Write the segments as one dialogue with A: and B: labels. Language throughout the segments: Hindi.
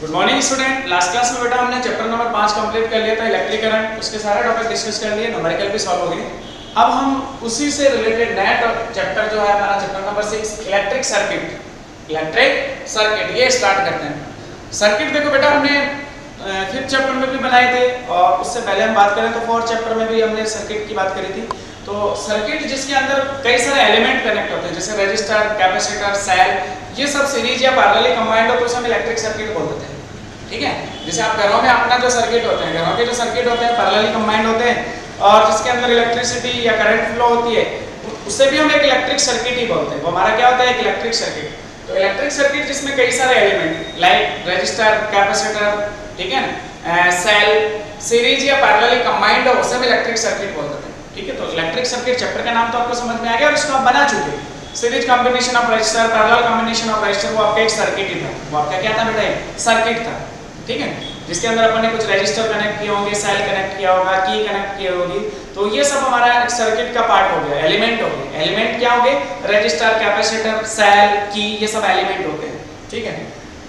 A: Good morning student. Last class में बेटा हमने चैप्टर नंबर 5 कंप्लीट कर लिया था इलेक्ट्रिक करंट, उसके सारे टॉपिक डिस्कस कर लिए, न्यूमेरिकल भी सॉल्व हो गए। अब हम उसी से रिलेटेड नया चैप्टर जो है हमारा चैप्टर नंबर 6 इलेक्ट्रिक सर्किट, ये स्टार्ट करते हैं। सर्किट देखो बेटा हमने फिफ्थ चैप्टर में भी बनाए थे और उससे पहले हम बात करें तो फोर्थ चैप्टर में भी हमने सर्किट की बात करी थी। तो सर्किट जिसके अंदर कई सारे एलिमेंट कनेक्ट होते हैं जैसे रजिस्टर, कैपेसिटर, सेल, ये सब सीरीज या पैरेलली कंबाइंड हो तो उसे हम इलेक्ट्रिक सर्किट बोल देते हैं। ठीक है, जैसे आप घरों में अपना जो सर्किट होते हैं, घरों के जो सर्किट होते हैं पैरेलली कंबाइंड होते हैं और जिसके अंदर इलेक्ट्रिसिटी या करंट फ्लो होती है उससे भी हम एक इलेक्ट्रिक सर्किट ही बोलते हैं। वो हमारा क्या होता है, एक इलेक्ट्रिक सर्किट। तो इलेक्ट्रिक सर्किट जिसमें कई सारे एलिमेंट लाइक रजिस्टर, कैपेसिटर, ठीक है ना, सेल, सीरीज या पैरेलली कंबाइंड हो उसे हम इलेक्ट्रिक सर्किट बोल देते हैं। ठीक है, तो इलेक्ट्रिक सर्किट चैप्टर का नाम तो आपको समझ में आ गया और इसको आप बना चुके हैं। Series combination of register, parallel combination of register, वो आपका एक सर्किट ही था। वो आपका क्या था बेटा, सर्किट था। ठीक है, जिसके अंदर अपन ने कुछ रजिस्टर कनेक्ट किए होंगे, सेल कनेक्ट किया होगा, की कनेक्ट की होगी, तो ये सब हमारा एक सर्किट का पार्ट हो गया, एलिमेंट हो गए। एलिमेंट क्या हो गए, रजिस्टर, कैपेसिटर, सेल, की, ये सब एलिमेंट होते हैं। ठीक है,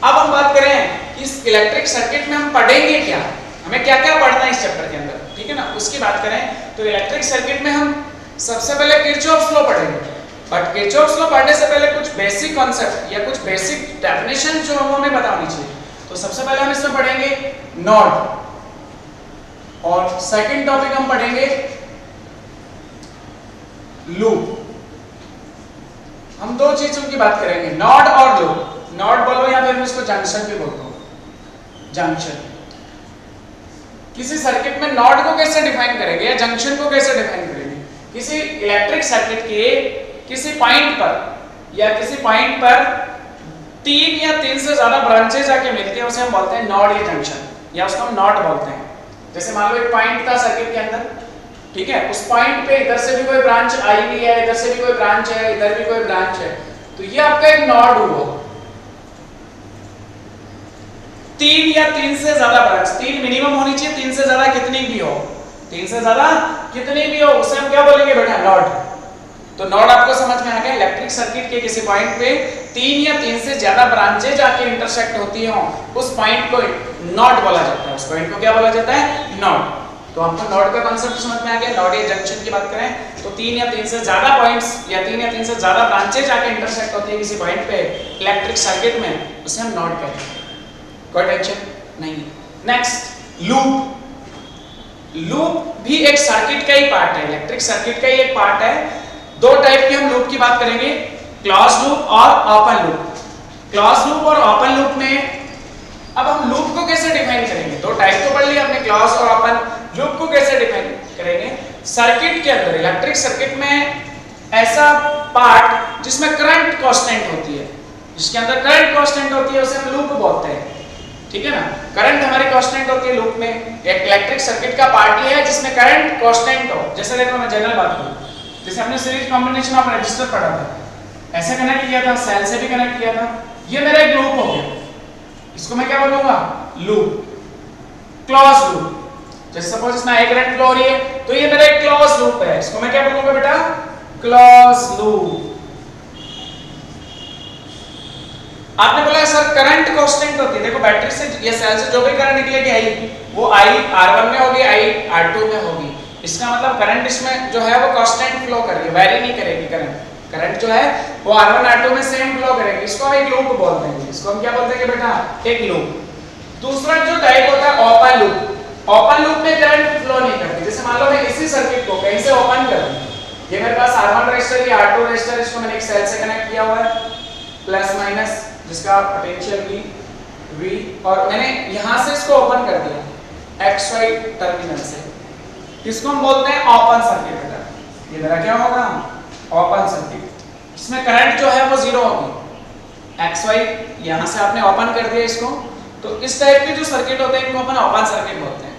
A: अब हम बात करें कि इस इलेक्ट्रिक सर्किट में हम पढ़ेंगे क्या, हमें क्या क्या पढ़ना है इस चैप्टर के अंदर, ठीक है ना, उसकी बात करें तो इलेक्ट्रिक सर्किट में हम सबसे पहले किरचॉफ्स लॉ पढ़ेंगे। बट किरचॉफ्स लॉ पढ़ने से पहले कुछ बेसिक कॉन्सेप्ट या कुछ बेसिक डेफिनेशन जो हमें पता होनी चाहिए। तो सबसे पहले हम इसमें पढ़ेंगे नोड और सेकंड टॉपिक हम पढ़ेंगे लूप। हम दो चीजों की बात करेंगे, नोड और लूप। नोड बोलो या फिर मैं इसको जंक्शन भी बोलता हूं, जंक्शन। किसी सर्किट में नोड को कैसे डिफाइन करेंगे या जंक्शन को कैसे डिफाइन करेंगे, किसी इलेक्ट्रिक सर्किट के किसी पॉइंट पर या किसी पॉइंट पर 3 या 3 से ज्यादा ब्रांचेज आके मिलती हैं उसे हम बोलते हैं नोड या जंक्शन, या उसको हम नोड बोलते हैं। जैसे मान लो एक पॉइंट था सर्किट के अंदर, ठीक है, उस पॉइंट पे इधर से भी कोई ब्रांच आई हुई है, इधर से भी कोई ब्रांच है, इधर भी कोई ब्रांच है, तो ये आपका एक नोड हुआ। 3 या 3 से ज्यादा ब्रांच, 3 मिनिमम होनी चाहिए, 3 से ज्यादा कितनी भी हो, 3 से ज्यादा कितनी भी हो उसे हम क्या बोलेंगे बेटा, नोड। तो नोड आपको समझ में आ गया, इलेक्ट्रिक सर्किट के किसी पॉइंट पे 3 या 3 से ज्यादा ब्रांचेज आके इंटरसेक्ट होती हो उस पॉइंट को नोड बोला जाता है। उस पॉइंट को क्या बोला जाता है, नोड। तो आपको नोड का कांसेप्ट समझ में आ गया। नोड या जंक्शन की बात करें तो 3 या 3 से ज्यादा पॉइंट्स या 3 या 3 से ज्यादा ब्रांचेज आके इंटरसेक्ट होती है किसी पॉइंट पे इलेक्ट्रिक सर्किट में, उसे हम नोड कहते हैं। कोई टेंशन नहीं। Next loop. लूप भी एक सर्किट का ही पार्ट है, इलेक्ट्रिक सर्किट का ही एक पार्ट है। दो टाइप के हम लूप की बात करेंगे, क्लोज लूप और ओपन लूप। क्लोज लूप और ओपन लूप में अब हम लूप को कैसे डिफाइन करेंगे, दो टाइप तो पढ़ लिया हमने, क्लोज और ओपन। लूप को कैसे डिफाइन करेंगे, सर्किट के अंदर, इलेक्ट्रिक सर्किट में ऐसा पार्ट जिसमें करंट कांस्टेंट होती है, जिसके अंदर करंट कांस्टेंट होती है उसे हम लूप बोलते हैं। ठीक है ना, करंट हमारी कांस्टेंट होती है लूप में। एक इलेक्ट्रिक सर्किट का पार्ट ये है जिसमें करंट कांस्टेंट हो। जैसे देखो मैं जनरल बात करूं, जैसे हमने सीरीज कॉम्बिनेशन ऑफ रजिस्टर पढ़ा था, ऐसे कनेक्ट किया था, सेल से भी कनेक्ट किया था, ये मेरा एक लूप हो गया। इसको मैं क्या बोलूंगा, लूप, क्लोज लूप। जैसे सपोज इसमें एक करंट फ्लो हो रही है तो ये मेरा एक क्लोज लूप है, इसको मैं क्या बोलूंगा बेटा, क्लोज लूप। आपने बोला सर करंट कांस्टेंट होती है, देखो बैटरी से या सेल से जो भी करंट निकलेगी आई, वो आई R1 में होगी, आई R2 में होगी। इसका मतलब करंट इसमें जो है वो कांस्टेंट फ्लो करेगी, वेरी नहीं करेगी। करंट जो है वो R1 R2 में सेम फ्लो करेगी। इसको हम एक लूप बोलते हैं। इसको हम क्या बोलते हैं बेटा, एक लूप। दूसरा जो टाइप होता है ओपन लूप। ओपन लूप में करंट फ्लो नहीं करती। जैसे मान लो मैं इसी सर्किट को कहीं से ओपन कर दूं, ये मेरे पास R1 रजिस्टर या R2 रजिस्टर, इसको मैंने एक सेल से कनेक्ट किया हुआ है, प्लस माइनस जिसका पोटेंशियल V, और मैंने यहां से इसको ओपन कर दिया XY टर्मिनल से, इसको हम बोलते हैं ओपन सर्किट बेटा। ये मेरा क्या होगा, ओपन सर्किट। इसमें करंट जो है वो जीरो होगी। XY यहां से आपने ओपन कर दिया इसको, तो इस टाइप के जो सर्किट होते हैं इनको अपन ओपन सर्किट बोलते हैं।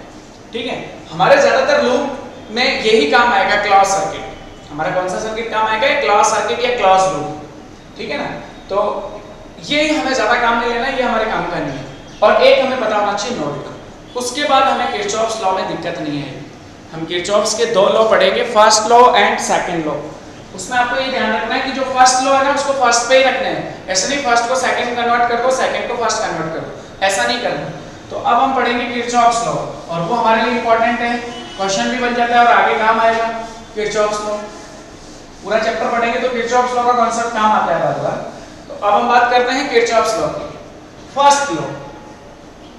A: ठीक है, हमारे ज्यादातर लूप में यही काम आएगा, क्लोज सर्किट। हमारा कौन सा सर्किट काम आएगा, क्लोज सर्किट या क्लोज लूप। ठीक है ना, तो ये हमें ज्यादा काम नहीं लेना, ये हमारे काम का नहीं है। और एक हमें पता होना चाहिए नोड का। उसके बाद हमें किरचॉफ्स लॉ में दिक्कत नहीं है। हम किरचॉफ्स के दो लॉ पढ़ेंगे, first law and second law. उसमें आपको ये ध्यान रखना है कि जो फर्स्ट लॉ है ना उसको फर्स्ट पे ही रखना है। ऐसे नहीं फर्स्ट को सेकंड कन्वर्ट कर दो, सेकंड को फर्स्ट कन्वर्ट कर दो। ऐसा नहीं करना। तो अब हम पढ़ेंगे किरचॉफ्स लॉ, और वो हमारे लिए इंपॉर्टेंट है, क्वेश्चन भी बन जाता है और आगे काम आएगा किरचॉफ्स लॉ। पूरा चैप्टर पढ़ेंगे तो किरचॉफ्स लॉ का कॉन्सेप्ट काम आता है बार बार। तो अब हम बात करते हैं किरचॉफ्स लॉ की। First law,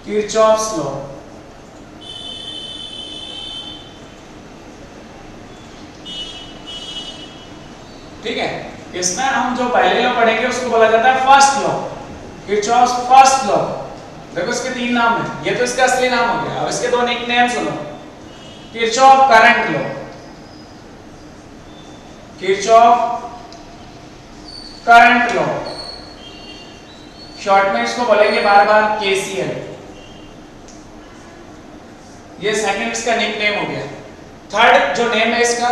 A: Kirchhoff's law. ठीक है, इसमें हम जो पहले लॉ पढ़ेंगे उसको बोला जाता है first law, Kirchhoff's first law. देखो इसके 3 नाम हैं, ये तो इसका असली नाम हो गया। अब इसके 2 निकनेम सुनो, Kirchhoff current law, Kirchhoff current law, short में इसको बोलेंगे बार बार केसीएल। ये सेकंड इसका निकनेम हो गया। थर्ड जो नेम है इसका,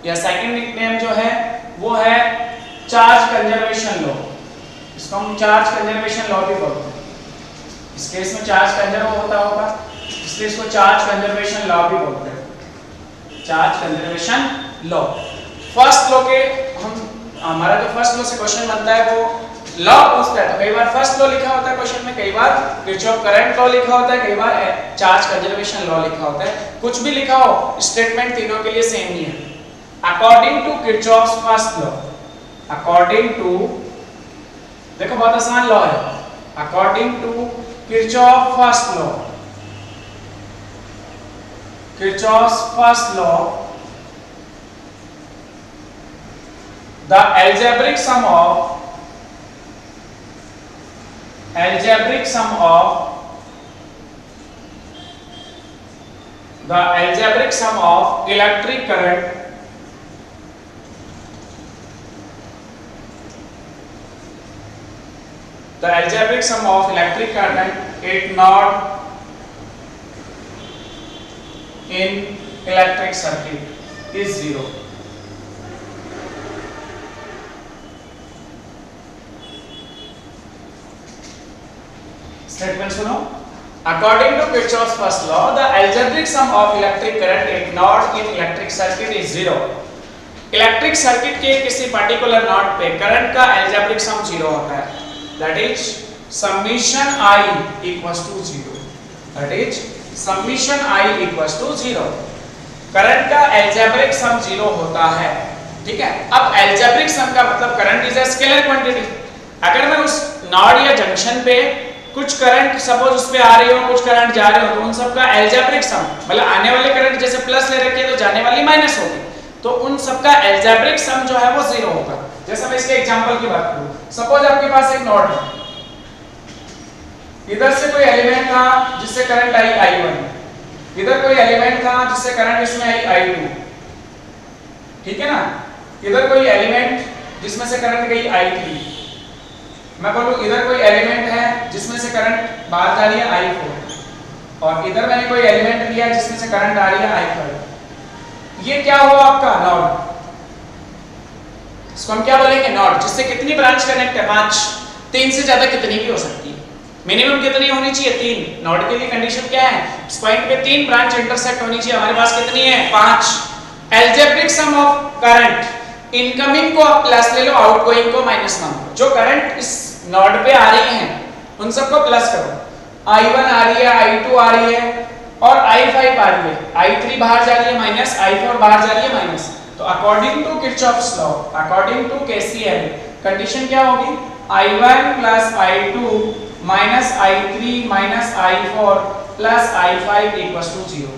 A: या सेकंड निकनेम जो है वो है चार्ज कंजर्वेशन लॉ। इसको हम चार्ज कंजर्वेशन लॉ भी बोलते हैं। इस केस में चार्ज कंजर्व होता होगा, इसलिए इसको चार्ज कंजर्वेशन लॉ भी बोलते हैं, charge conservation law. First law के हमारा जो फर्स्ट लॉ से क्वेश्चन बनता है वो लॉ पूछता है, तो कई बार फर्स्ट लॉ लिखा होता है क्वेश्चन में, कई बार किरचॉफ करंट लॉ लिखा होता है, कई बार चार्ज कंजर्वेशन लॉ लिखा होता है। कुछ भी लिखा हो, स्टेटमेंट तीनों के लिए सेम ही है। According to Kirchhoff's first law, according to, देखो बहुत आसान लॉ है, according to Kirchhoff first law, Kirchhoff's first law, the algebraic sum of electric current it not in electric circuit is 0. Statement सुनो, according to Kirchhoff's first law the algebraic sum of electric current it not in electric circuit is 0। Electric circuit के किसी पर्टिकुलर नोड पे करंट का अलजेब्रिक सम 0 होता है, that is summation i equals to 0, that is summation i equals to 0। Current का अलजेब्रिक सम 0 होता है, ठीक है। अब अलजेब्रिक सम का मतलब current is a scalar quantity. अगर मैं उस नोड या जंक्शन पे कुछ करंट सपोज उस पे आ रही हो, कुछ करंट जा रहे हो, तो उन सब का अलजेब्रिक सम, मतलब आने वाले करंट जैसे प्लस ले रखी है तो जाने वाली माइनस होगी, तो उन सब का अलजेब्रिक सम जो है वो 0 होगा। जैसे मैं इसके एग्जांपल की बात करूं, सपोज आपके पास एक नोड है, इधर से कोई एलिमेंट था जिससे करंट आई I1, इधर कोई एलिमेंट था जिससे करंट इसमें आई I2, ठीक है ना। इधर कोई एलिमेंट जिसमें से करंट गई I3, मैं बोलूं इधर कोई एलिमेंट है जिसमें से करंट बाहर जा रही है I4, और इधर मैंने कोई एलिमेंट लिया जिसमें से करंट आ रही है I5। ये क्या हुआ आपका नोड, इसको हम क्या बोलेंगे नोड, जिससे कितनी ब्रांच कनेक्ट है 5, 3 से ज्यादा कितनी भी हो सकती है, मिनिमम कितनी होनी चाहिए 3। नोड के लिए कंडीशन क्या है, इस पॉइंट पे 3 ब्रांच इंटरसेक्ट होनी चाहिए, हमारे पास कितनी है 5। Algebraic sum of current, incoming को आप प्लस ले लो, आउटगोइंग को माइनस मान लो। जो करंट इस नोड पे आ रही हैं उन सबको प्लस करो, I1 आ रही है, I2 आ रही है और I5 आ रही है, I3 बाहर जा रही है माइनस, I4 बाहर जा रही है माइनस। तो according to Kirchhoff's law, according to KCL, condition क्या होगी, I1 plus I2 minus I3 minus I4 plus I5 equals to 0।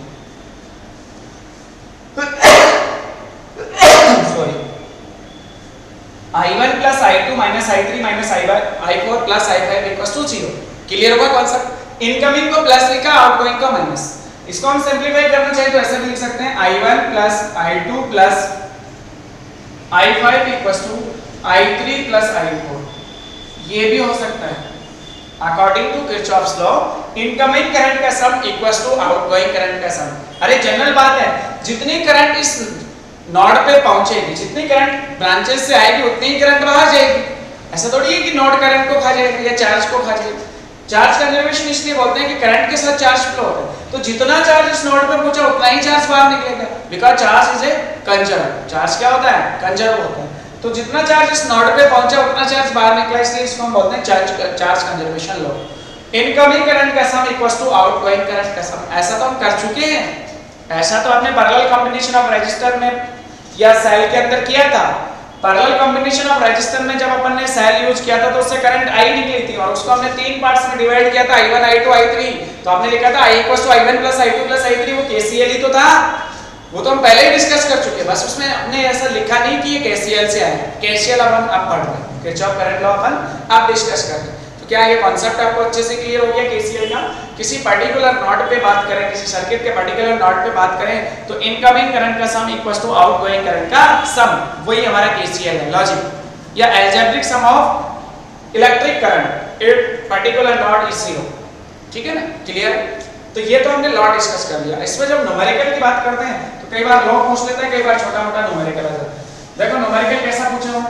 A: Sorry, I1 plus I2 minus I3 minus I4 plus I5 equals to 0। Clear होगा कॉन्सेप्ट। इनकमिंग को प्लस लिखा, आउटगोइंग को माइनस। इसको हम सिंपलीफाई करना चाहे तो ऐसे भी लिख सकते हैं, I1 plus I2 plus I5 equals to I3 plus I4। ये भी हो सकता है। According to Kirchhoff's law, incoming current का sum equals to outgoing current का सम। अरे जनरल बात है, जितनी करंट इस नोड पे पहुंचेगी, जितनी करंट ब्रांचेस से आएगी उतनी ही करंट बाहर जाएगी। ऐसा थोड़ी है कि नोड करंट को खा जाएगा या चार्ज को खा जाएगा। चार्ज कंजर्वेशन इसलिए बोलते हैं कि करंट के साथ चार्ज फ्लो होता है, तो जितना चार्ज इस नोड पे पहुंचा उतना ही चार्ज बाहर निकलेगा, because charge is a conserve. Charge क्या होता है, कंजर्व होता है। तो जितना चार्ज इस नोड पे पहुंचा उतना चार्ज बाहर निकला, इसलिए इसको हम बोलते हैं charge conservation law. Incoming current का sum equals to outgoing current का सम। ऐसा तो हम कर चुके हैं, ऐसा तो आपने पैरेलल कॉम्बिनेशन ऑफ रजिस्टर में या सेल के अंदर किया था। पैरेलल कॉम्बिनेशन ऑफ रजिस्टर में जब अपन ने सेल यूज किया था तो उससे करंट I निकली थी और उसको हमने तीन पार्ट्स में डिवाइड किया था, I1 I2 I3। तो आपने लिखा था I equals to I1 plus I2 plus I3, वो KCL ही तो था, वो तो हम पहले ही डिस्कस कर चुके। बस उसमें हमने ऐसा लिखा नहीं कि ये KCL से आया है। KCL अब पढ़ रहे हैं, किरचॉफ करंट लॉ अपन अब डिस्कस कर रहे हैं। तो क्या ये कॉन्सेप्ट आपको अच्छे से क्लियर हो गया KCL का? किसी पर्टिकुलर नोड पे बात करें, किसी सर्किट के पर्टिकुलर नोड पे बात करें तो इनकमिंग करंट का sum equals to outgoing current का सम, वही हमारा KCL है, लॉजिक या algebraic sum of electric current if particular node is 0। ठीक है ना, क्लियर? तो ये तो हमने लॉ डिस्कस कर लिया। इसमें जब न्यूमेरिकल की बात करते हैं तो कई बार लॉ पूछ लेते हैं, कई बार छोटा मोटा न्यूमेरिकल आ जाता है। देखो न्यूमेरिकल कैसा पूछा हुआ,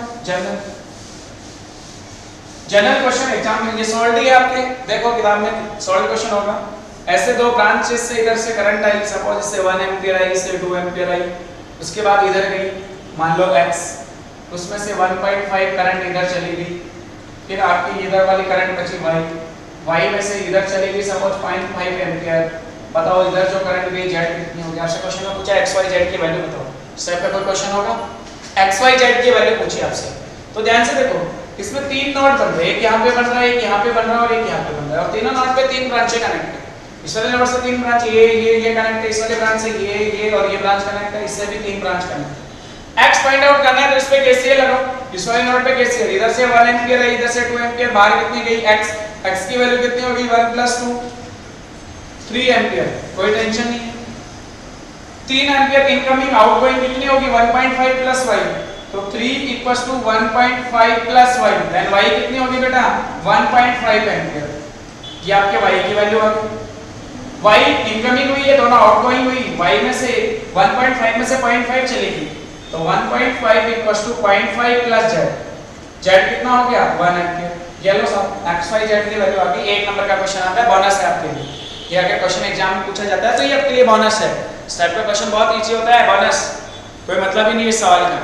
A: जनरल क्वेश्चन एग्जाम में ये सॉल्व है आपके, देखो किताब में सॉल्व क्वेश्चन होगा। ऐसे दो ब्रांचेस से इधर से करंट आई, सपोज इससे 1 एम्पीयर आई, इससे 2 एम्पीयर आई, उसके बाद इधर गई मान लो x, उसमें से 1.5 करंट इधर चली गई, फिर आपकी इधर वाली करंट बची y में से इधर चली गई सपोज 0.5 एम्पीयर। बताओ इधर जो करंट गई z कितनी होगी? आपसे क्वेश्चन में पूछा x y z की वैल्यू बताओ, स्टेप पे कोई क्वेश्चन होगा x y z की वैल्यू पूछी आपसे। तो ध्यान से देखो, इसमें तीन नोड बन रहे हैं, एक यहाँ पे बन रहा है, एक यहाँ पे बन रहा है और एक यहाँ पे बन रहा है, और तीनों नोड पे तीन ब्रांचें कनेक्ट है। इस वाले नोड से तीन ब्रांच ये कनेक्ट है, इस वाले ब्रांच से ये और ये ब्रांच कनेक्ट है, इससे भी तीन ब्रांच कनेक्ट है। x फाइंड आउट करना है तो इस पे KCL लगाओ, इस वाले नोड पे KCL, इधर से 1 एम्पीयर है, इधर से 2 एम्पीयर, बाहर कितनी गई x की वैल्यू कितनी होगी 1 + 2 3 एम्पीयर, कोई टेंशन नहीं है। 3 एम्पीयर इनकमिंग, आउटगोइंग कितनी होगी 1.5 + y, तो 3 = 1.5 + y, देन y कितनी होगी बेटा 1.5 एम्पीयर। ये आपके y की वैल्यू आ गई। y इनकमिंग हुई है, दोनों आउटगोइंग हुई, y में से 1.5 में से 0.5 चलेगी, तो 1.5 = 0.5 + z, z कितना हो गया 1 एम्पीयर। ये लो साहब x y z की वैल्यू आ गई। 1 नंबर का क्वेश्चन आता है, बोनस है आपके लिए, ये अगर क्वेश्चन एग्जाम में पूछा जाता है तो ये आपके लिए बोनस है। इस टाइप का क्वेश्चन बहुत इजी होता है, बोनस, कोई मतलब ही नहीं इस सवाल का,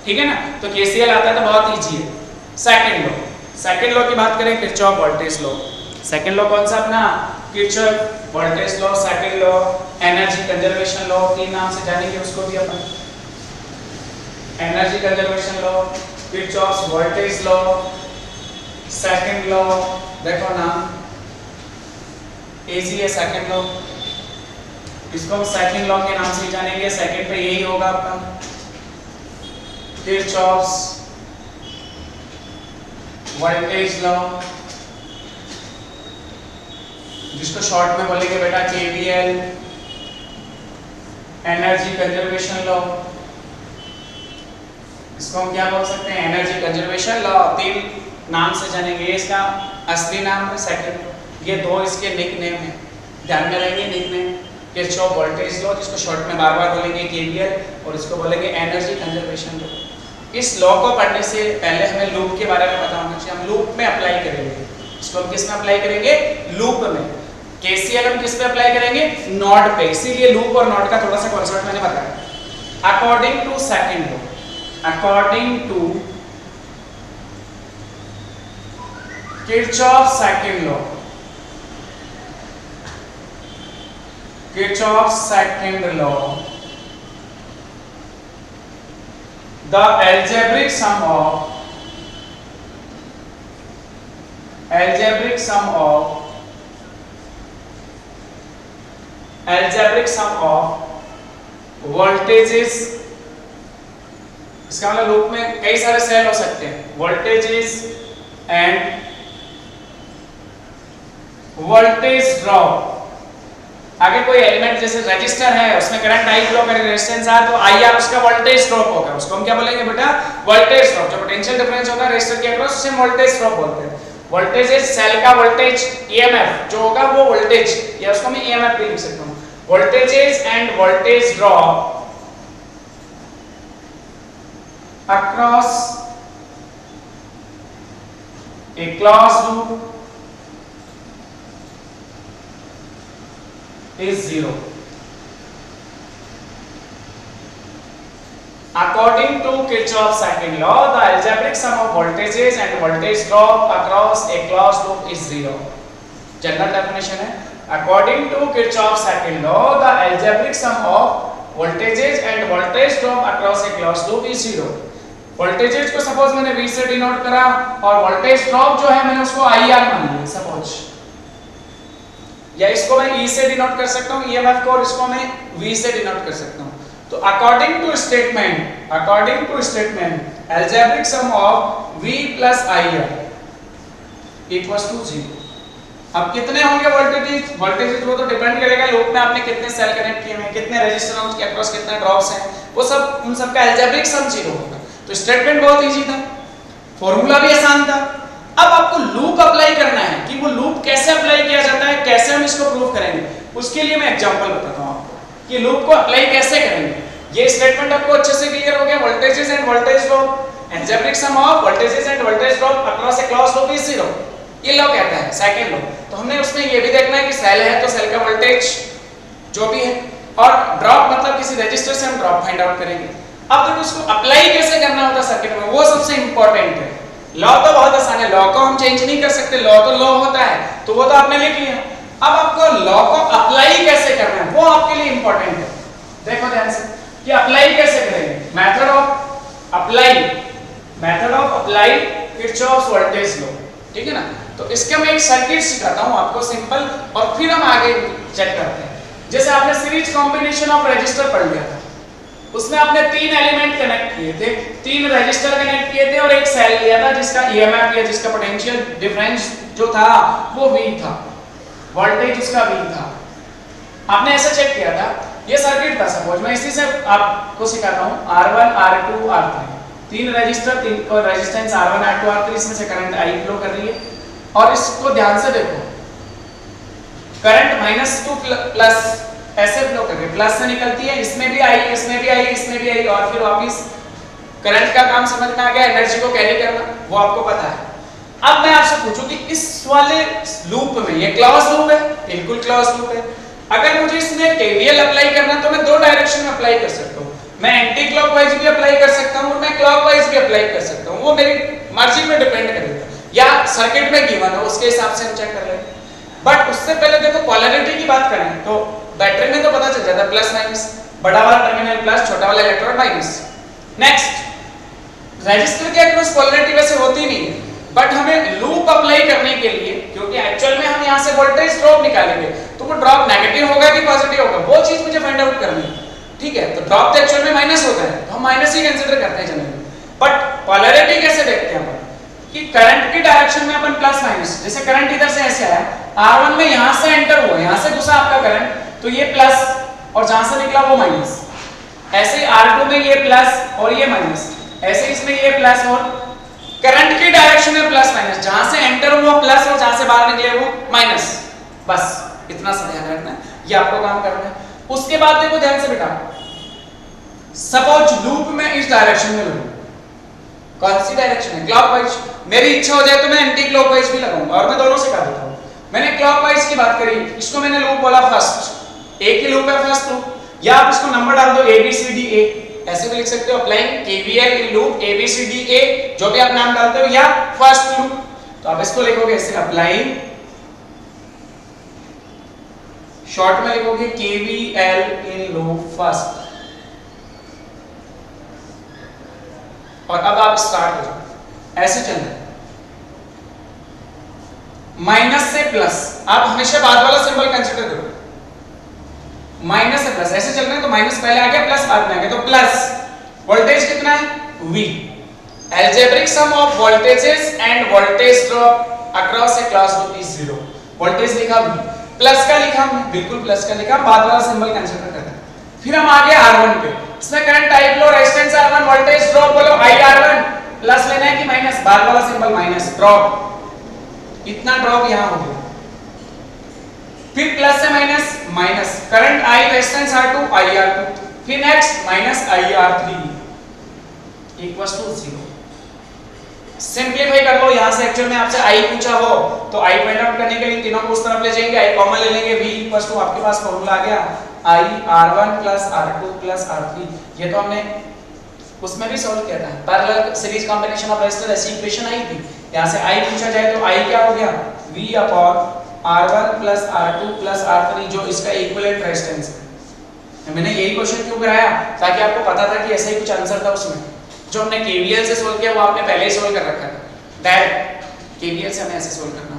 A: ठीक है ना। तो KCL आता है तो बहुत इजी है। सेकंड लॉ की बात करें, Kirchhoff voltage law. Second law कौन सा अपना, Kirchhoff voltage law. Second law energy conservation law, तीन नाम से जानेंगे उसको भी अपन, energy conservation law, Kirchhoff voltage law, second law. देखो नाम इजी है सेकंड लॉ, इसको हम सेकंड लॉ के नाम से जानेंगे। सेकंड पे यही होगा आपका किरचॉफ्स वोल्टेज लॉ, जिसको शॉर्ट में बोलेंगे बेटा KVL, एनर्जी कंजर्वेशन लॉ, इसको हम क्या बोल सकते हैं एनर्जी कंजर्वेशन लॉ। तीन नाम से जानेंगे, इसका असली नाम है सेकंड लॉ, ये दो इसके निक नेम है, ध्यान में रहेंगे nick name. Kirchhoff voltage law, जिसको शॉर्ट में बार बार बोलेंगे KVL, और इसको बोलेंगे एनर्जी कंजर्वेशन लॉ। इस लॉ को पढ़ने से पहले हमें लूप के बारे में पता होना चाहिए, हम लूप में अप्लाई करेंगे। इसको हम किस में अप्लाई करेंगे, लूप में। KCL हम किस पे अप्लाई करेंगे, नोड पे, इसीलिए लूप और नोड का थोड़ा सा कॉन्सेप्ट मैंने बताया। According to second law, according to Kirchhoff second law, Kirchhoff's second law, the algebraic sum of voltages, इसका मतलब लूप में कई सारे सेल हो सकते हैं, voltages and voltage drop। आगे कोई एलिमेंट जैसे रजिस्टर है, उसमें करंट I फ्लो करे, रेजिस्टेंस R, तो IR उसका वोल्टेज ड्रॉप होगा, उसको हम क्या बोलेंगे बेटा वोल्टेज ड्रॉप। जो पोटेंशियल डिफरेंस होगा रेजिस्टर के अक्रॉस, उसे वोल्टेज ड्रॉप बोलते हैं। वोल्टेज इज सेल का वोल्टेज, EMF जो होगा वो वोल्टेज, या उसको मैं EMF भी लिख सकता हूं। Voltages and voltage drop across a closed loop is 0. According to Kirchhoff's second law, the algebraic sum of voltages and voltage drop across a closed loop is 0. General definition है, according to Kirchhoff second law the algebraic sum of voltages and voltage drop across a closed loop is zero. Voltages को सपोज मैंने V से डिनोट करा और वोल्टेज ड्रॉप जो है मैंने उसको IR मान लिया सपोज, या इसको मैं E से डिनोट कर सकता हूं EMF को, और इसको मैं V से डिनोट कर सकता हूं। तो according to statement algebraic sum of V plus IR equals to 0। अब कितने होंगे वोल्टेजेस वो तो डिपेंड करेगा लूप में आपने कितने सेल कनेक्ट किए हैं, कितने रेजिस्टर हैं, उसके अक्रॉस कितने ड्रॉप्स हैं, वो सब उन सब का अलजेब्रिक सम 0 होगा। तो स्टेटमेंट बहुत इजी था, फॉर्मूला भी आसान था। अब आपको लूप अप्लाई करना है कि वो लूप कैसे अप्लाई किया जाता है, कैसे हम इसको प्रूव करेंगे, उसके लिए मैं एग्जांपल बताता हूं आपको कि लूप को अप्लाई कैसे करेंगे। ये स्टेटमेंट आपको अच्छे से क्लियर हो गया, voltages and voltage drop algebraic sum of voltages and voltage drop across a closed loop is 0, ये लॉ कहता है सेकंड लॉ। तो हमने उसमें ये भी देखना है कि सेल है तो सेल का वोल्टेज जो भी है, और ड्रॉप मतलब किसी रजिस्टर से हम ड्रॉप फाइंड आउट करेंगे। अब देखो उसको अप्लाई कैसे करना होता है सर्किट में, वो सबसे इंपॉर्टेंट है। लॉ तो बहुत आसान है, लॉ को हम चेंज नहीं कर सकते, लॉ तो लॉ होता है, तो वो तो आपने लिख लिया। अब आपको लॉ को अप्लाई कैसे करना है वो आपके लिए इंपॉर्टेंट है। देखो ध्यान से कि अप्लाई कैसे करेंगे, method of apply Kirchhoff's voltage law, ठीक है ना। तो इसका मैं एक सर्किट सिखाता हूं आपको सिंपल, और फिर हम आगे चेक करते हैं। जैसे आपने सीरीज कॉम्बिनेशन ऑफ रजिस्टर पढ़ लिया था, उसमें आपने 3 एलिमेंट कनेक्ट किए थे, 3 रजिस्टर कनेक्ट किए थे और एक सेल लिया था जिसका EMF या जिसका पोटेंशियल डिफरेंस जो था वो V था, वोल्टेज उसका V था। आपने ऐसा चेक किया था, ये सर्किट था सपोज, मैं इसी से आपको सिखाता हूं। R1 R2 R3 3 रजिस्टर, 3 और रेजिस्टेंस R1 R2 R3, इसमें से करंट I फ्लो कर रही है। और इसको ध्यान से देखो, करंट माइनस टू प्लस ऐसे फ्लो करके प्लस से निकलती है, इसमें भी आई, इसमें भी आई, इसमें भी आई, और फिर वापस करंट का काम समझ में आ गया, एनर्जी को कैरी करना वो आपको पता है। अब मैं आपसे पूछूं कि इस वाले लूप में, ये क्लोज लूप है, बिल्कुल क्लोज लूप है, अगर मुझे इसमें केवीएल अप्लाई करना तो मैं 2 डायरेक्शन में अप्लाई कर सकता हूं। मैं एंटी क्लॉकवाइज भी अप्लाई कर सकता हूं और मैं क्लॉकवाइज भी अप्लाई कर सकता हूं, वो मेरी मर्जी पे डिपेंड करेगा, या सर्किट में गिवन हो उसके हिसाब से हम चेक कर लेंगे। बट उससे पहले देखो पोलैरिटी की बात करें तो बैटरी में तो पता चल जाता है प्लस माइनस, बड़ा वाला टर्मिनल प्लस, छोटा वाला इलेक्ट्रोड माइनस। नेक्स्ट, रजिस्टर के अक्रॉस पोलैरिटी वैसे होती नहीं है, बट हमें लूप अप्लाई करने के लिए, क्योंकि एक्चुअल में हम यहां से वोल्टेज ड्रॉप निकालेंगे तो वो ड्रॉप नेगेटिव होगा कि पॉजिटिव होगा, वो चीज मुझे फाइंड आउट करनी है, ठीक है। तो ड्रॉप तो एक्चुअल में माइनस होता है, तो हम माइनस ही कंसीडर करते हैं जनरली। बट पोलैरिटी कैसे देखते हैं अपन कि करंट की डायरेक्शन में अपन प्लस माइनस, जैसे करंट इधर से ऐसे आया, R1 में यहां से एंटर हुआ, यहां से घुसा आपका करंट, तो ये प्लस, और जहां से निकला वो माइनस। ऐसे R2 में ये प्लस और ये माइनस, ऐसे इसमें ये प्लस, और करंट की डायरेक्शन में प्लस माइनस, जहां से एंटर हुआ प्लस और जहां से बाहर निकले वो माइनस। बस इतना सा ध्यान रखना है, ये आपको काम करना है। उसके बाद देखो ध्यान से बेटा, सपोज लूप में इस डायरेक्शन में लूं, कौन सी डायरेक्शन है, क्लॉकवाइज। मेरी इच्छा हो जाए तो मैं एंटी क्लॉकवाइज भी लगाऊंगा, और मैं दोनों से कर देता हूं। मैंने क्लॉकवाइज की बात करी, इसको मैंने लूप बोला फर्स्ट, एक ही लूप है फर्स्ट लूप, या आप इसको नंबर डाल दो ABCDA, ऐसे भी लिख सकते हो, applying KVL in loop ABCDA, जो भी आप नाम डालते हो, या फर्स्ट लूप, तो आप इसको लिखोगे ऐसे, अप्लाइंग, शॉर्ट में लिखोगे KVL इन लूप फर्स्ट। और अब आप स्टार्ट करो, ऐसे चलना है, माइनस से प्लस, आप हमेशा बाद वाला सिंबल कंसीडर करो, माइनस से प्लस, ऐसे चल रहे हैं तो माइनस पहले आ गया, प्लस बाद में आ गया, तो प्लस, वोल्टेज कितना है V, algebraic sum of voltages and voltage drop across a closed loop is 0। Voltage लिखा V, प्लस का लिखा, बिल्कुल प्लस का लिखा, बाद वाला सिंबल कंसीडर करते हैं। फिर हम आ गए R1 पे, इसमें current I flow, resistance R1, voltage drop बोलो IR1, प्लस लेना है कि माइनस, बाद वाला सिंबल माइनस, ड्रॉप, इतना ड्रॉप यहां हो गया। फिर प्लस से minus, minus, current I, resistance R2 IR2, फिर next minus IR3 equals to 0। Simplify कर लो, यहां से एक्चुअल में आपसे I पूछा हो तो I फाइंड आउट करने के लिए तीनों को उस तरफ ले जाएंगे, I कॉमन ले लेंगे, V इक्वल्स टू, आपके पास फॉर्मूला आ गया I R1 plus R2 plus R3। ये तो हमने उसमें भी सॉल्व किया था, parallel series combination of resistor, ऐसी इक्वेशन आई थी। यहां से I पूछा जाए तो I क्या हो गया, V upon R1 plus R2 plus R3 जो इसका इक्विवेलेंट रेजिस्टेंस है। मैंने यही क्वेश्चन क्यों कराया, ताकि आपको पता था कि ऐसा ही कुछ आंसर था उसमें। जो हमने केवीएल से सोल्व किया वो आपने पहले ही सोल्व कर रखा था डायरेक्ट। केवीएल से हमें ऐसे सोल्व करना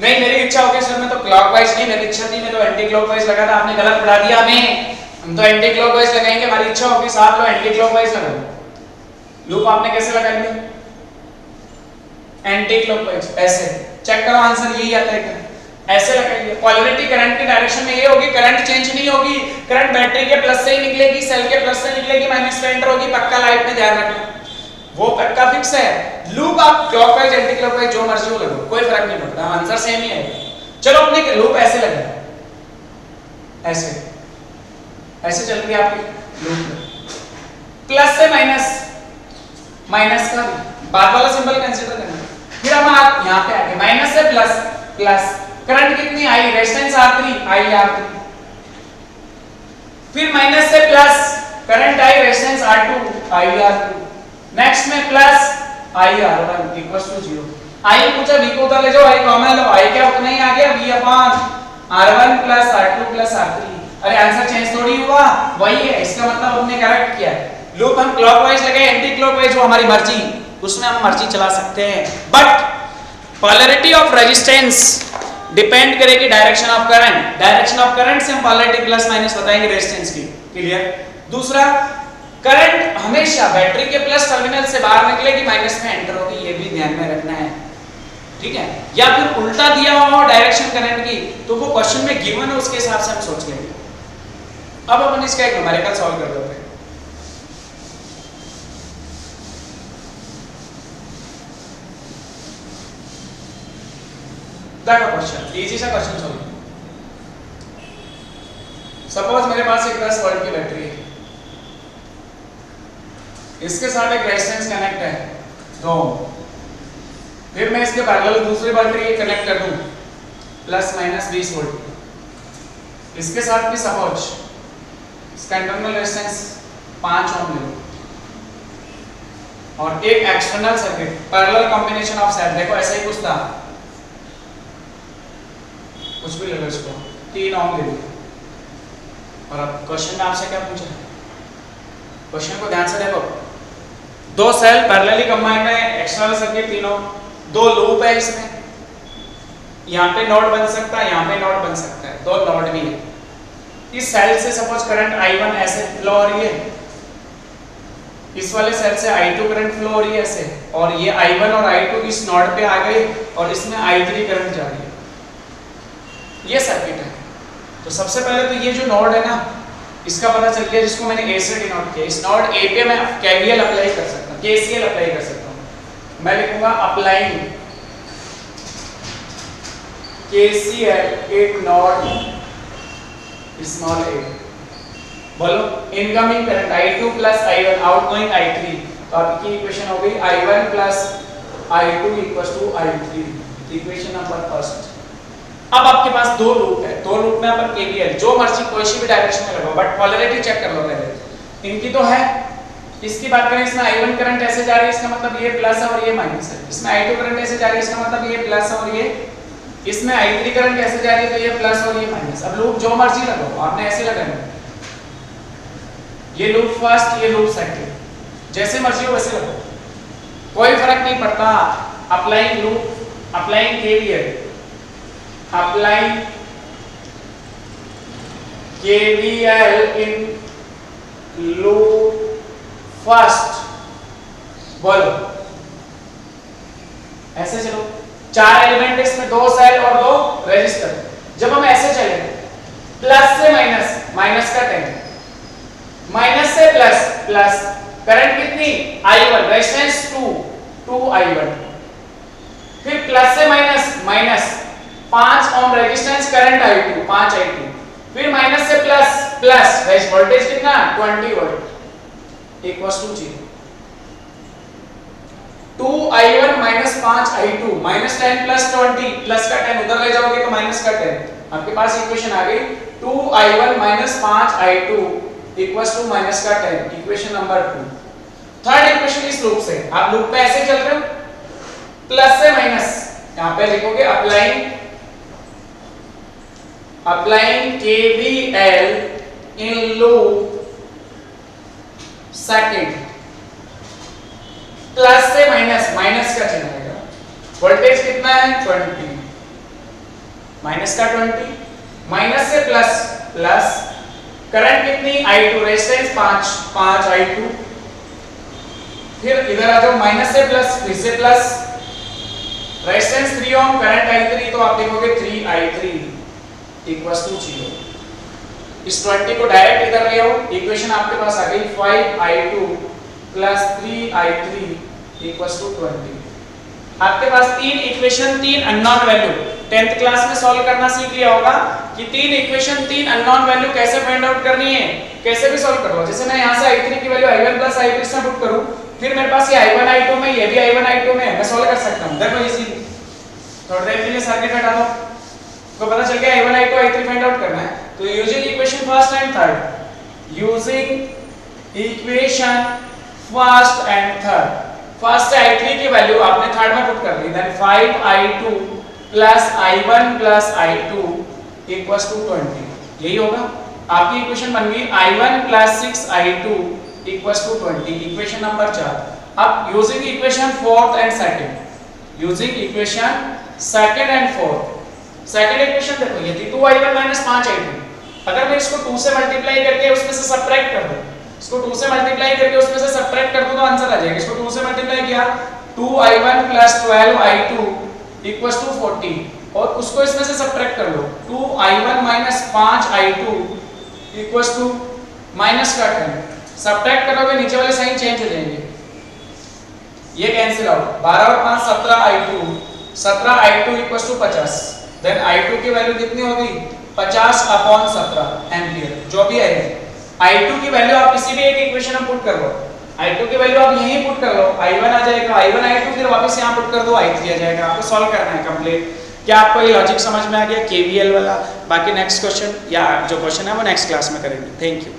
A: नहीं, मेरी इच्छा हो गई सर मैं तो क्लॉकवाइज नहीं, मेरी इच्छा थी मैं तो एंटी क्लॉकवाइज लगा था, आपने गलत पढ़ा दिया हमें। हम तो एंटी क्लॉकवाइज लगाएंगे, हमारी इच्छा होगी साथ लो एंटी क्लॉकवाइज लगाओ। लूप आपने कैसे लगा लिया? एंटी क्लॉकवाइज ऐसे। चेक करो आंसर यही आता है, ऐसे लगाइए। पोलैरिटी करंट की डायरेक्शन में ये होगी, करंट चेंज नहीं होगी, करंट बैटरी के प्लस से ही निकलेगी, सेल के प्लस से निकलेगी, माइनस में एंटर होगी। पक्का लाइट में ध्यान रखना, वो पक्का फिक्स है। लूप आप क्लॉकवाइज एंटी क्लॉकवाइज जो मर्जी हो लगो, कोई फर्क नहीं पड़ता, आंसर सेम ही आएगा। चलो अपने लूप ऐसे लगे, ऐसे ऐसे चल रही है आपकी लूप, प्लस से माइनस, माइनस का बाद वाला सिंबल कंसीडर करना। फिर हम यहां पे आके माइनस से प्लस, प्लस करंट कितनी आई, रेजिस्टेंस R3 आई R3, फिर माइनस से plus current I resistance R2 I R2, next में plus I R1 equals to 0। आई पूछा v को उधर ले जाओ, आई कॉमन लो, आई क्या उतना ही आ गया v upon R1 plus R2 plus R3। अरे आंसर चेंज थोड़ी हुआ, वही है, इसका मतलब हमने करेक्ट किया है। लूप हम क्लॉकवाइज लगाए एंटी क्लॉकवाइज वो हमारी मर्जी, उसमें हम मर्जी चला सकते हैं, but polarity of resistance depend करेगी direction of current. Direction of current से हम पोलैरिटी प्लस माइनस बताएंगे रेजिस्टेंस की। क्लियर? दूसरा, करंट हमेशा बैटरी के प्लस टर्मिनल से बाहर निकलेगी, माइनस में एंटर होगी, ये भी ध्यान में रखना है, ठीक है? या फिर उल्टा दिया हुआ हो डायरेक्शन करंट की, तो वो क्वेश्चन में गिवन है, उसके हिसाब से हम सोच लेंगे। अब अपन इसका एक न्यूमेरिकल सॉल्व कर लेते हैं। देखो क्वेश्चन, इजी सा क्वेश्चन सॉल्व। सपोज मेरे पास एक 10 वोल्ट की बैटरी है, इसके साथ एक रेजिस्टेंस कनेक्ट है 2 ओम, फिर मैं इसके पैरेलल दूसरी बैटरी कनेक्ट कर दूं प्लस माइनस 20 वोल्ट, इसके साथ भी सपोज इसका इंटरनल रेजिस्टेंस 5 ओम ले लो, और एक external circuit parallel combination of set, देखो ऐसा ही कुछ था, कुछ भी ले लो इसको, 3 ओम ले लो। और अब क्वेश्चन में आपसे क्या पूछा है, क्वेश्चन को ध्यान से देखो, 2 सेल पैरेलली कंबाइंड है, एक्सटर्नल सर्किट 3 ओम, 2 लूप है इसमें, यहाँ पे नोड बन सकता है, यहाँ पे नोड बन सकता है, 2 नोड भी है। इस सेल से सपोज करंट I1 ऐसे फ्लो हो रही है, इस वाले सेल से I2 करंट फ्लो हो रही है ऐसे, और ये I1 और I2 इस नोड पे आ गए, और इसमें I3 करंट जा रही है। ये सर्किट है। तो सबसे पहले तो ये जो नोड है ना, इसका पता चल गया, जिसको मैंने A से डिनोट किया। इस नोड A पे मैं KVL अप्लाई कर सकता हूँ, KCL अप्लाई कर सकता हूँ। मैं लिखूंगा अप्लाइंग KCL एक नोड स्मॉल a, बोलो incoming current I2 plus I1, outgoing I3, तो आपकी इक्वेशन हो गई I1 plus I2 equals to I3, equation number first. अब आपके पास 2 लूप है, 2 लूप में अपन KVL जो मर्जी कोई सी भी डायरेक्शन में लगाओ, बट पोलैरिटी चेक कर लो पहले। इनकी तो है, इसकी बात करें, इसमें I1 करंट ऐसे जा रही है, इसका मतलब ये प्लस है और ये माइनस है। इसमें I2 करंट ऐसे जा रही है, इसका मतलब ये प्लस है और ये, इसमें I3 करंट ऐसे जा रही है, तो ये प्लस और ये माइनस। अब लूप जो मर्जी लगाओ, आपने ऐसे लगाना, ये लूप फर्स्ट, ये लूप सेकंड, जैसे मर्जी हो वैसे लगाओ, कोई फर्क नहीं पड़ता। Applying loop, applying KVL, applying KVL in loop first, बोलो ऐसे चलो, 4 एलिमेंट इसमें, 2 सेल और 2 रेजिस्टर। जब हम ऐसे चले, प्लस से माइनस, माइनस का 10, माइनस से प्लस, प्लस करंट कितनी I1, रेजिस्टेंस 2 I1, फिर प्लस से minus, minus 5 ohm resistance, current I2 5 I2, फिर माइनस से प्लस, प्लस वोल्टेज कितना 20 volt equals to 0। 2I1 minus 5I2 minus 10 plus 20, plus का 10 उधर ले जाओगे तो माइनस का 10, आपके पास इक्वेशन आ गई 2I1 minus 5I2 equals to minus का 10, इक्वेशन नंबर 2। थर्ड इक्वेशन इस लूप से, आप लूप पे ऐसे चल रहे हो, प्लस से माइनस, यहां पे लिखोगे applying applying KVL in loop second, plus से माइनस, माइनस का चिन्ह आएगा, वोल्टेज कितना है 20, माइनस का 20, माइनस से प्लस, प्लस करंट कितनी I2, रेजिस्टेंस 5 I2, फिर इधर आ जाओ माइनस से प्लस, फिर से प्लस, रेजिस्टेंस 3 ओम, करंट I3, तो आप देखोगे 3I3 इक्वल्स टू 0। इस 20 को डायरेक्ट इधर ले आओ, इक्वेशन आपके पास आ गई 5I2 plus 3I3 equals to 20। आपके पास तीन इक्वेशन, तीन अननोन वैल्यू, 10th क्लास में सॉल्व करना सीख लिया होगा कि तीन इक्वेशन, तीन अननोन वैल्यू कैसे फाइंड आउट करनी है, कैसे भी सॉल्व कर लो। जैसे मैं यहां से I3 की वैल्यू I1 प्लस I2 इसमें पुट करूं, फिर मेरे पास ये I1 I2 में, ये भी I1 I2 में, मैं सॉल्व कर सकता हूं। देखो इजी, थोड़ी देर के लिए सर्किट हटा दो, तो पता चल गया I1 I2 I3 find out करना है। तो using equation first and third, using equation first and third, first से I3 की वैल्यू आपने थर्ड में पुट कर दी, then 5I2 plus I1 plus I2 equals to 20। यही होगा आपकी इक्वेशन बन गई I1 plus 6I2 equals to 20, equation number 4। अब using equation fourth and second, using equation second and fourth, second equation देखो ये थी 2I1 माइनस 5I2, अगर मैं इसको 2 से मल्टीप्लाई करके उसमें से सबट्रैक्ट कर दूं, इसको 2 से मल्टीप्लाई करके उसमें से सबट्रैक्ट कर दूं तो आंसर आ जाएगा। इसको 2 से मल्टीप्लाई किया 2I1 plus 12I2 equals to 40, और उसको इसमें से सबट्रैक्ट कर लो 2I1 minus 5I2 equals to minus का 10, सबट्रैक्ट करोगे नीचे वाले साइन चेंज हो जाएंगे, ये कैंसिल आउट, 12 और 5 17I2, 17I2 equals to 50, then I2 की वैल्यू कितनी होगी 50/17 एम्पियर, जो भी है। I2 की वैल्यू आप किसी भी एक इक्वेशन में पुट कर लो, I2 की वैल्यू आप यहीं पुट कर लो, I1 आ जाएगा, I1 I2 फिर वापस यहां पुट कर दो, I3 आ जाएगा। आपको सॉल्व करना है कंप्लीट। क्या आपको ये लॉजिक समझ में आ गया KVL वाला? बाकी नेक्स्ट क्वेश्चन या जो क्वेश्चन है वो नेक्स्ट क्लास में करेंगे। Thank you.